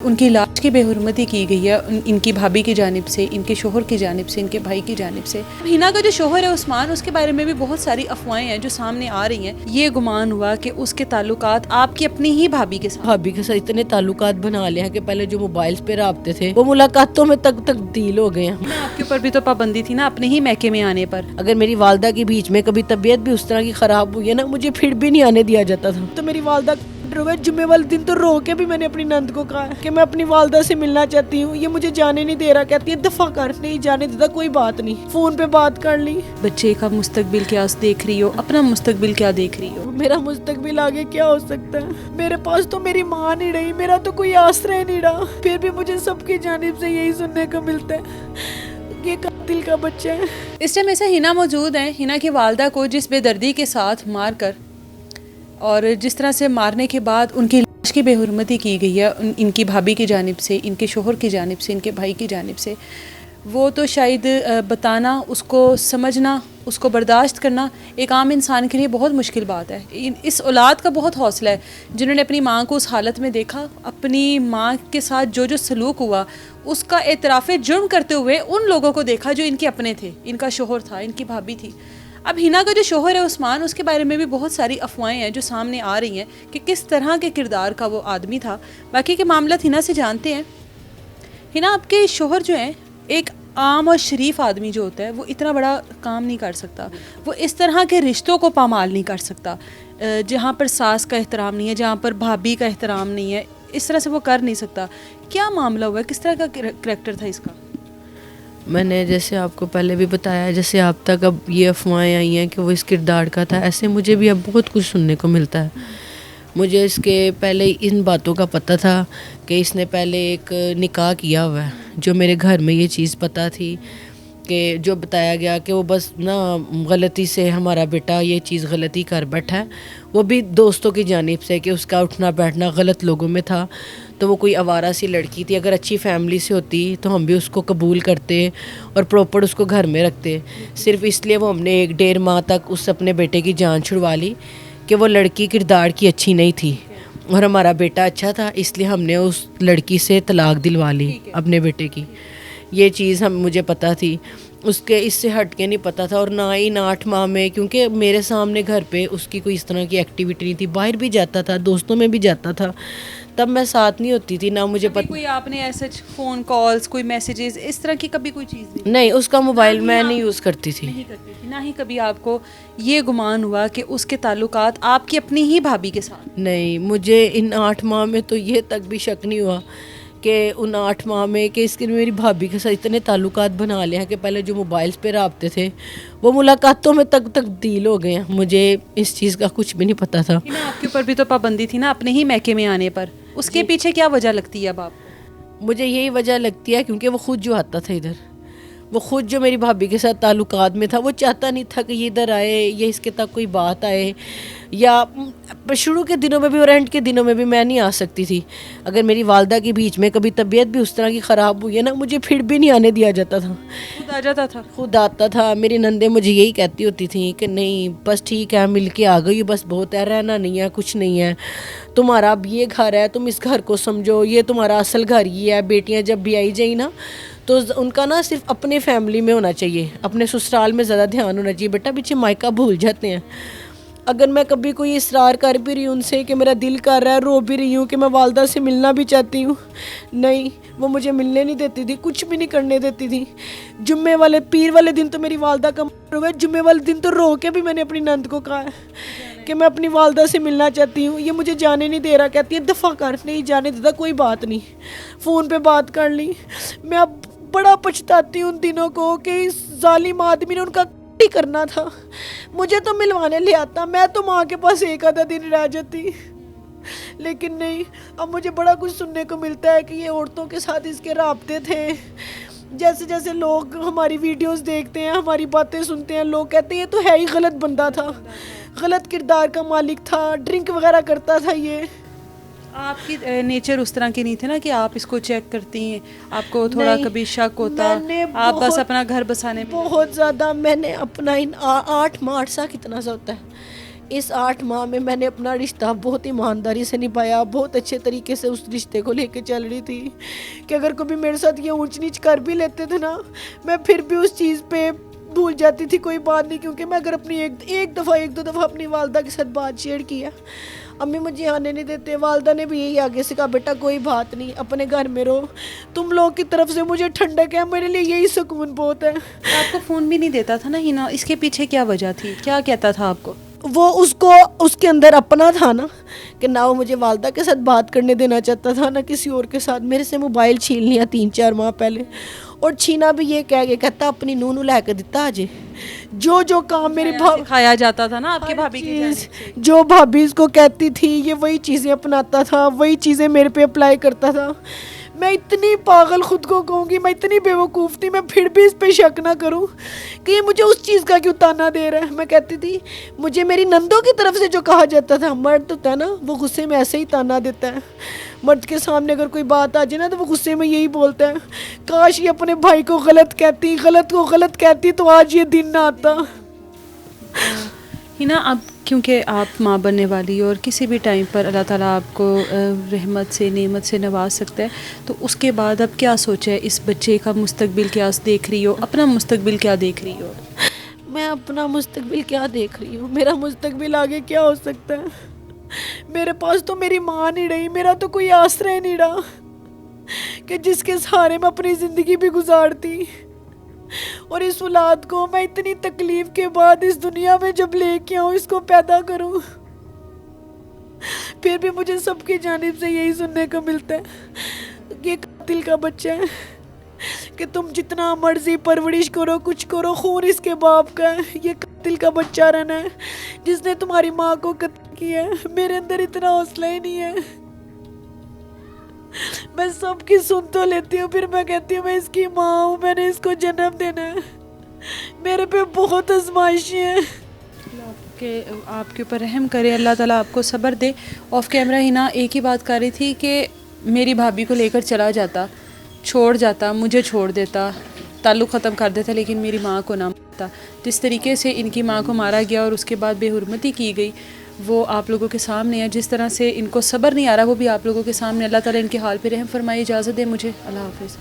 ان کی लाश की बेहुरमती की गई है इनकी भाभी की जानिब से, इनके शोहर की जानिब से, इनके भाई की जानिब से। हिना का जो शोहर है उस्मान, उसके बारे में भी बहुत सारी अफवाहें हैं जो सामने आ रही हैं। ये गुमान हुआ कि उसके ताल्लुकात आपकी अपनी ही भाभी के साथ इतने ताल्लुकात बना लिए हैं कि पहले जो मोबाइल्स पे राब्ते थे वो मुलाकातों में तक तब्दील हो गए हैं। आपके ऊपर भी तो पाबंदी थी ना अपने ही मैके में आने पर। अगर मेरी वालदा के बीच में कभी तबीयत भी उस तरह की खराब हुई है ना, मुझे फिर भी नहीं आने दिया जाता था। तो मेरी वालदा जुम्मे वाले दिन तो रो के भी मैंने अपनी नंद को कहा कि मैं अपनी वालदा से मिलना चाहती हूँ, ये मुझे जाने नहीं दे रहा। कहती है दफा कर, नहीं जाने देता, कोई बात नहीं, फोन पे बात कर ली। बच्चे का मुस्तकबिल क्या देख रही हो, अपना मुस्तकबिल क्या देख रही हो? मेरा मुस्तकबिल आगे क्या हो सकता है? मेरे पास तो मेरी माँ नहीं रही, मेरा तो कोई आश्रय नहीं रहा, फिर भी मुझे सबकी जानिब से यही सुनने को मिलता है, ये कातिल का बच्चा है। इस टाइम ऐसा हिना मौजूद है। हिना की वालदा को जिस बेदर्दी के साथ मार कर और जिस तरह से मारने के बाद उनकी लाश की बेहुरमती की गई है इनकी भाभी की जानिब से, इनके शोहर की जानिब से, इनके भाई की जानिब से, वो तो शायद बताना, उसको समझना, उसको बर्दाश्त करना एक आम इंसान के लिए बहुत मुश्किल बात है। इस औलाद का बहुत हौसला है जिन्होंने अपनी माँ को उस हालत में देखा, अपनी माँ के साथ जो जो सलूक हुआ उसका एतराफ़ जुर्म करते हुए उन लोगों को देखा जो इनके अपने थे, इनका शोहर था, इनकी भाभी थी। अब हिना का जो शोहर है उस्मान, उसके बारे में भी बहुत सारी अफवाहें हैं जो सामने आ रही हैं कि किस तरह के किरदार का वो आदमी था। बाकी के मामला हिना से जानते हैं। हिना, आपके शोहर जो हैं, एक आम और शरीफ आदमी जो होता है वो इतना बड़ा काम नहीं कर सकता, वो इस तरह के रिश्तों को पामाल नहीं कर सकता जहाँ पर सास का एहतराम नहीं है, जहाँ पर भाभी का एहतराम नहीं है, इस तरह से वो कर नहीं सकता। क्या मामला हुआ है, किस तरह का करैक्टर था इसका? मैंने जैसे आपको पहले भी बताया, जैसे आप तक अब ये अफवाहें आई हैं कि वो इस किरदार का था, ऐसे मुझे भी अब बहुत कुछ सुनने को मिलता है। मुझे इसके पहले इन बातों का पता था कि इसने पहले एक निकाह किया हुआ है, जो मेरे घर में ये चीज़ पता थी कि जो बताया गया कि वो बस ना गलती से हमारा बेटा ये चीज़ गलती कर बैठा है, वो भी दोस्तों की जानिब से कि उसका उठना बैठना गलत लोगों में था। तो वो कोई आवारा सी लड़की थी, अगर अच्छी फैमिली से होती तो हम भी उसको कबूल करते और प्रॉपर उसको घर में रखते। सिर्फ इसलिए वो हमने 1-1.5 माह तक उस अपने बेटे की जान छुड़वा ली कि वो लड़की किरदार की अच्छी नहीं थी और हमारा बेटा अच्छा था, इसलिए हमने उस लड़की से तलाक दिलवा ली अपने बेटे की। ये चीज़ मुझे पता थी, उसके इससे हट के नहीं पता था। और ना ही 8 माह में, क्योंकि मेरे सामने घर पे उसकी कोई इस तरह की एक्टिविटी नहीं थी, बाहर भी जाता था, दोस्तों में भी जाता था, तब मैं साथ नहीं होती थी, ना मुझे पता। कोई आपने ऐसे फ़ोन कॉल्स, कोई मैसेजेस, इस तरह की कभी कोई चीज़ नहीं, उसका मोबाइल मैं नहीं यूज़ करती थी। नहीं करती थी, ना ही कभी आपको ये गुमान हुआ कि उसके ताल्लुकात आपकी अपनी ही भाभी के साथ? नहीं, मुझे इन 8 माह में तो ये तक भी शक नहीं हुआ कि उन 8 माह में कि इसके मेरी भाभी के साथ इतने ताल्लुकात बना लिए हैं कि पहले जो मोबाइल्स पे राब्ते थे वो मुलाकातों में तक तब्दील हो गए हैं। मुझे इस चीज़ का कुछ भी नहीं पता था। आपके ऊपर भी तो पाबंदी थी ना अपने ही मैके में आने पर, उसके पीछे क्या वजह लगती है अब आपको? मुझे यही वजह लगती है क्योंकि वो खुद जो आता था इधर, वो खुद जो मेरी भाभी के साथ ताल्लुकात में था, वो चाहता नहीं था कि ये इधर आए या इसके तक कोई बात आए। या शुरू के दिनों में भी और एंड के दिनों में भी मैं नहीं आ सकती थी। अगर मेरी वालदा के बीच में कभी तबीयत भी उस तरह की ख़राब हुई है ना, मुझे फिर भी नहीं आने दिया जाता था। खुद आ जाता था? खुद आता था। मेरी नंदे मुझे यही कहती होती थी कि नहीं बस ठीक है, मिल के आ गई, बस बहुत है, रहना नहीं है, कुछ नहीं है, तुम्हारा अब ये घर है, तुम इस घर को समझो, ये तुम्हारा असल घर ही है। बेटियाँ जब भी आई जाए ना तो उनका ना सिर्फ अपने फैमिली में होना चाहिए, अपने ससुराल में ज़्यादा ध्यान होना चाहिए। बेटा पीछे मायका भूल जाते हैं। अगर मैं कभी कोई इसरार कर भी रही हूँ उनसे कि मेरा दिल कर रहा है, रो भी रही हूँ कि मैं वालदा से मिलना भी चाहती हूँ, नहीं, वो मुझे मिलने नहीं देती थी, कुछ भी नहीं करने देती थी। पीर वाले दिन तो मेरी वालदा का हुआ, जुम्मे वाले दिन तो रो के भी मैंने अपनी नंद को कहा कि मैं अपनी वालदा से मिलना चाहती हूँ, ये मुझे जाने नहीं दे रहा। कहती है दफा कर, नहीं जाने देता, कोई बात नहीं, फ़ोन पे बात कर ली। मैं अब बड़ा पछताती हूँ उन दिनों को कि इस जालिम आदमी ने उनका ही करना था, मुझे तो मिलवाने ले आता, मैं तो माँ के पास एक आधा दिन रह जाती। लेकिन नहीं, अब मुझे बड़ा कुछ सुनने को मिलता है कि ये औरतों के साथ इसके राब्ते थे। जैसे जैसे लोग हमारी वीडियोस देखते हैं, हमारी बातें सुनते हैं, लोग कहते हैं ये तो है ही गलत बंदा था, गलत किरदार का मालिक था, ड्रिंक वगैरह करता था। ये आपकी नेचर उस तरह की नहीं थे ना कि आप इसको चेक करती हैं, आपको थोड़ा कभी शक होता, आप बस अपना घर बसाने में? बहुत ज़्यादा मैंने अपना इन 8 माह, 8 साल कितना सा होता है اس 8 ماہ میں نے اپنا رشتہ بہت ایمانداری سے نبھایا، بہت اچھے طریقے سے اس رشتے کو لے کے چل رہی تھی کہ اگر کبھی میرے ساتھ یہ اونچ نیچ کر بھی لیتے تھے نا، میں پھر بھی اس چیز پہ بھول جاتی تھی، کوئی بات نہیں، کیونکہ میں اگر اپنی ایک دو دفعہ اپنی والدہ کے ساتھ بات شیئر کیا، امی مجھے آنے نہیں دیتے، والدہ نے بھی یہی آگے سے کہا بیٹا کوئی بات نہیں، اپنے گھر میں رہو، تم لوگ کی طرف سے مجھے ٹھنڈک ہے، میرے لیے یہی سکون بہت ہے۔ آپ کو فون بھی نہیں دیتا تھا نا ہنا، اس کے پیچھے کیا وجہ تھی؟ کیا کہتا تھا آپ کو؟ وہ اس کے اندر اپنا تھا نا کہ نہ وہ مجھے والدہ کے ساتھ بات کرنے دینا چاہتا تھا نہ کسی اور کے ساتھ۔ میرے سے موبائل چھین لیا 3-4 ماہ پہلے، اور چھینا بھی یہ کہہ کے کہتا اپنی نونو لے کے دیتا آجے، جو کام میری کھایا جاتا تھا نا آپ کی بھابھی کی جانب سے، جو بھابھی اس کو کہتی تھی یہ وہی چیزیں اپناتا تھا، وہی چیزیں میرے پہ اپلائی کرتا تھا۔ میں اتنی پاگل خود کو کہوں گی، میں اتنی بیوقوف تھی، میں پھر بھی اس پہ شک نہ کروں کہ یہ مجھے اس چیز کا کیوں تانا دے رہا ہے۔ میں کہتی تھی مجھے میری نندوں کی طرف سے جو کہا جاتا تھا، مرد ہوتا ہے نا وہ غصے میں ایسے ہی تانا دیتا ہے، مرد کے سامنے اگر کوئی بات آ جائے نا تو وہ غصے میں یہی بولتا ہے کاش یہ اپنے بھائی کو غلط کہتی، غلط کو غلط کہتی تو آج یہ دن نہ آتا۔ ہنا اب کیونکہ آپ ماں بننے والی اور کسی بھی ٹائم پر اللہ تعالیٰ آپ کو رحمت سے نعمت سے نواز سکتا ہے، تو اس کے بعد اب کیا سوچا ہے؟ اس بچے کا مستقبل کیا دیکھ رہی ہو؟ اپنا مستقبل کیا دیکھ رہی ہو؟ میں اپنا مستقبل کیا دیکھ رہی ہوں؟ میرا مستقبل آگے کیا ہو سکتا ہے؟ میرے پاس تو میری ماں نہیں رہی، میرا تو کوئی آسرا ہی نہیں رہا کہ جس کے سہارے میں اپنی زندگی بھی گزارتی، اور اس اولاد کو میں اتنی تکلیف کے بعد اس دنیا میں جب لے کے آؤں، اس کو پیدا کروں، پھر بھی مجھے سب کی جانب سے یہی سننے کو ملتا ہے یہ قاتل کا بچہ ہے، کہ تم جتنا مرضی پرورش کرو کچھ کرو، خون اس کے باپ کا ہے، یہ قاتل کا بچہ رہنا ہے جس نے تمہاری ماں کو قتل کیا ہے۔ میرے اندر اتنا حوصلہ ہی نہیں ہے، میں سب کی سن تو لیتی ہوں، پھر میں کہتی ہوں میں اس کی ماں ہوں، میں نے اس کو جنم دینا ہے، میرے پہ بہت آزمائشیں ہیں۔ کہ آپ کے اوپر رحم کرے، اللہ تعالیٰ آپ کو صبر دے۔ آف کیمرہ ہنا ایک ہی بات کر رہی تھی کہ میری بھابھی کو لے کر چلا جاتا، چھوڑ جاتا، مجھے چھوڑ دیتا، تعلق ختم کر دیتا، لیکن میری ماں کو نہ مارتا۔ جس طریقے سے ان کی ماں کو مارا گیا اور اس کے بعد بے حرمتی کی گئی، وہ آپ لوگوں کے سامنے ہے۔ جس طرح سے ان کو صبر نہیں آ رہا، وہ بھی آپ لوگوں کے سامنے۔ اللہ تعالیٰ ان کے حال پہ رحم فرمائے۔ اجازت دے مجھے، اللہ حافظ۔